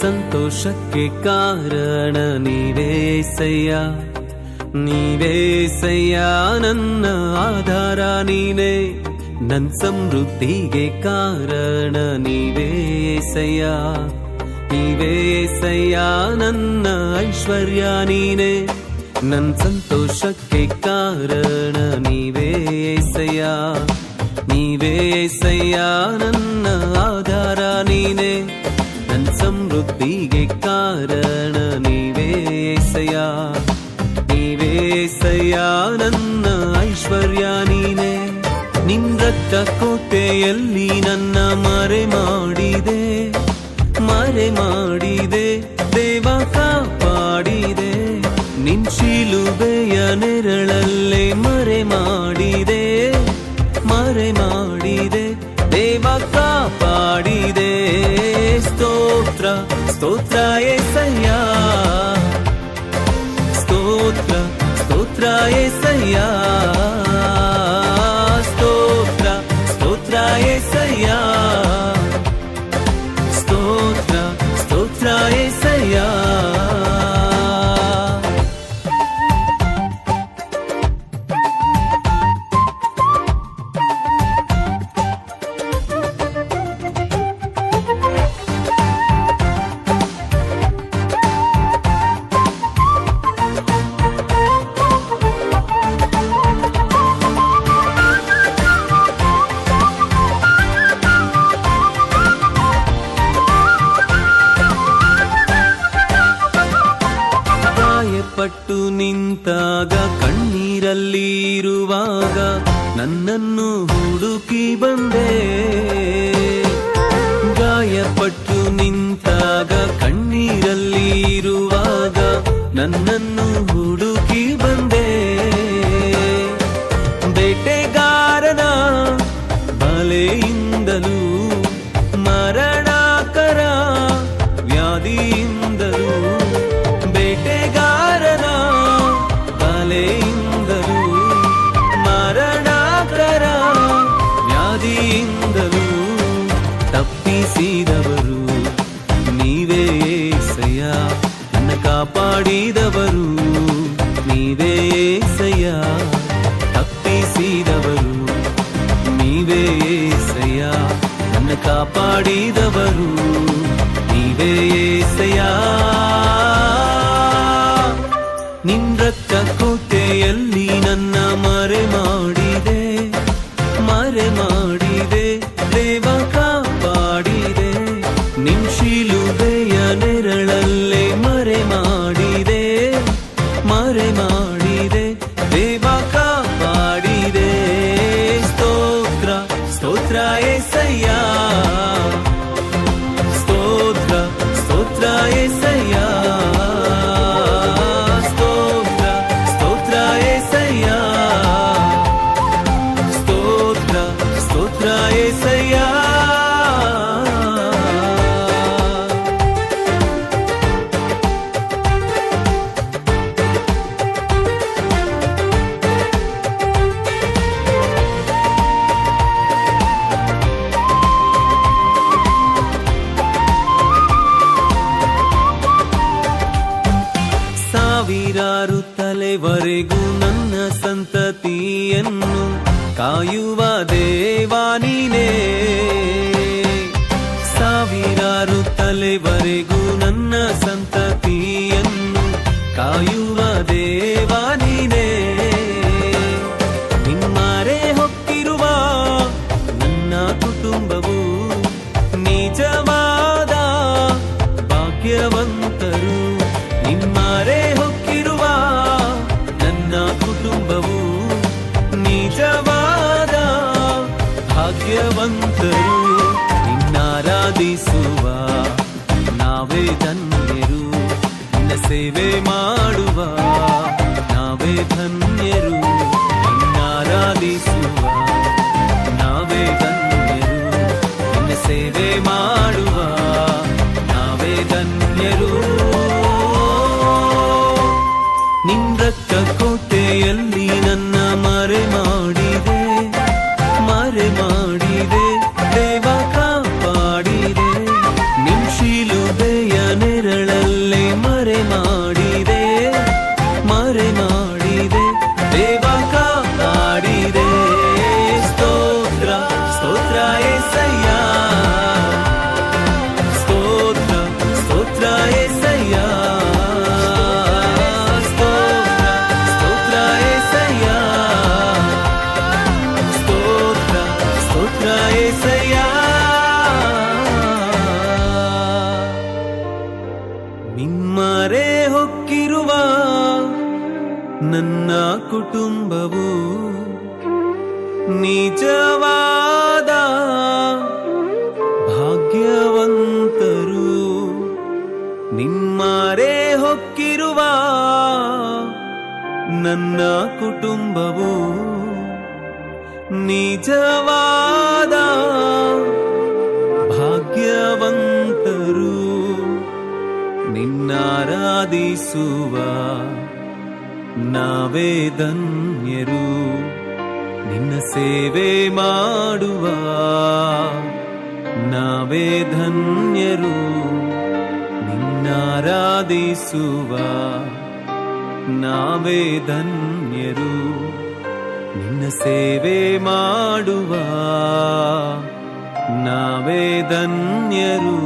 ಸಂತೋಷಕ್ಕೆ ಕಾರಣ ನೀವೇಸಯ್ಯ, ನೀವೇಸಯ್ಯ ನನ್ನ ಆಧಾರ ನೀನೇ, ನನ್ ಸಮೃದ್ಧಿಗೆ ಕಾರಣ ನೀವೇಸಯ್ಯ, ನೀವೇಸಯ್ಯ ನನ್ನ ಐಶ್ವರ್ಯ ನೀನೇ, ನನ್ ಸಂತೋಷಕ್ಕೆ ಕಾರಣ ನೀವೇಸಯ್ಯ, ನೀವೇಸಯ್ಯ ನನ್ನ ಆಧಾರ ನೀನೇ, ನನ್ ಸಮೃದ್ಧಿಗೆ ಕಾರಣ ನೀವೇಸಯ್ಯ, ನೀವೇಸಯ್ಯ ನನ್ನ ಐಶ್ವರ್ಯ ನೀನೇ. ನಿನ್ ರಕ್ತ ಕೋಟೆಯಲ್ಲಿ ನನ್ನ ಮರೆ ಮಾಡಿದೆ, ಮರೆ ಮಾಡಿದೆ ದೇವ ಕಾಪಾಡಿದೆ, ನಿನ್ ಶಿಲುಬೆಯ ನೆರಳಲ್ಲೇ ಮರೆ ಮಾಡಿದೆ, ಮರೆ ಮಾಡಿದೆ ದೇವ ಕಾಪಾಡಿದೆ. ಸ್ತೋತ್ರ ಸ್ತೋತ್ರ యేసయ్య, ಸ್ತೋತ್ರ ಸ್ತೋತ್ರ యేసయ్య, ಸ್ತೋತ್ರ ಸ್ತೋತ್ರ యేసయ్య, ಸ್ತೋತ್ರ ಸ್ತೋತ್ರ యేసయ్య. ಪಟ್ಟು ನಿಂತಾಗ ಕಣ್ಣೀರಲ್ಲಿ ಇರುವಾಗ ನನ್ನನ್ನು ಹುಡುಕಿ ಬಂದೆ, ಗಾಯಪಟ್ಟು ನಿಂತಾಗ ಕಣ್ಣೀರಲ್ಲಿ ಇರುವಾಗ ನನ್ನನ್ನು ಹುಡುಕಿ ಬಂದೆ, ಬೇಟೆಗಾರನ ಬಲೆಯಿಂದಲೂ ಮರಣಕರ ವ್ಯಾಧಿಯಿಂದಲೂ, ಬೇಟೆಗಾರನ ಬಲೆಯಿಂದಲೂ ಮರಣಕರ ವ್ಯಾಧಿಯಿಂದಲೂ ತಪ್ಪಿಸಿದವರು ನೀವೇ యేసయ్య, ನನ್ನ ಕಾಪಾಡಿದವರು ನೀವೇ యేసయ్య, ತಪ್ಪಿಸಿದವರು ನೀವೇ యేసయ్య, ನನ್ನ ಕಾಪಾಡಿದವರು ನೀವೇ యేసయ్య. ನಿನ್ ರಕ್ತ ಕೋಟೆಯಲ್ಲಿ ನನ್ನ ಮರೆ ಮಾಡಿದೆ, ಮರೆ ಮಾಡಿದೆ ದೇವ ಕಾಪಾಡಿದೆ, ನಿನ್ ಶಿಲುಬೆಯ ನೆರಳಲ್ಲೇ ಮರೆ ಮಾಡಿದೆ, ಮರೆ ಮಾಡಿದೆ ದೇವ ಕಾಪಾಡಿದೆ. ಸ್ತೋತ್ರ ಸ್ತೋತ್ರ యేసయ్య, ಸ್ತೋತ್ರ ಸ್ತೋತ್ರ యేసయ్య, ಸ್ತೋತ್ರ ಸ್ತೋತ್ರ యేసయ్య, ಸ್ತೋತ್ರ ಸ್ತೋತ್ರ యేసయ్య. ಸಾವಿರಾರು ತಲೆವರೆಗೂ ನನ್ನ ಸಂತತಿಯನ್ನು ಕಾಯುವ ದೇವಾ ನೀನೇ, ಸಾವಿರಾರು ತಲೆವರೆಗೂ ನನ್ನ ಸಂತತಿಯನ್ನು ಕಾಯುವ ದೇವಾ ನೀನೇ, ನಿಮ್ಮರೆ ಹೊಕ್ಕಿರುವ ನನ್ನ ಕುಟುಂಬವು ನಿಜವಾದ ಭಾಗ್ಯವಂತರು, ನಿಮ್ಮರೆ ಹೊಕ್ಕಿರುವ ನನ್ನ ಕುಟುಂಬವು ನಿಜವಾದ ಭಾಗ್ಯವಂತರು, ನಿನ್ನಾರಾಧಿಸುವ ನಾವೇ ಧನ್ಯರು, ನಿನ್ನ ಸೇವೆ ಮಾಡುವ ನಾವೇ ಧನ್ಯರು, ನಿನ್ನಾರಾಧಿಸುವ ನಾವೇ ಧನ್ಯರು, ನಿನ್ನ ಸೇವೆ ಮಾಡುವ ನಾವೇ ಧನ್ಯರು. ನಿನ್ ರಕ್ತ ಕೋಟೆಯಲ್ಲಿ ನನ್ನ ಮರೆ ಮಾಡಿದೆ, ಮರೆ ಮಾಡಿದೆ ದೇವ ಕಾಪಾಡಿದೆ, ನಿನ್ ಶಿಲುಬೆಯ ನಿಜವಾದ ಭಾಗ್ಯವಂತರು ನಿಮ್ಮರೆ ಹೊಕ್ಕಿರುವ ನನ್ನ ಕುಟುಂಬವು ನಿಜವಾದ ಭಾಗ್ಯವಂತರು ನಿನ್ನಾರಾಧಿಸುವ ನಾವೇ ಧನ್ಯರು ನಿನ್ನ ಸೇವೆ ಮಾಡುವ ನಾವೇ ಧನ್ಯರು ನಿನ್ನಾರಾಧಿಸುವ ನಾವೇ ಧನ್ಯರು ನಿನ್ನ ಸೇವೆ ಮಾಡುವ ನಾವೇ ಧನ್ಯರು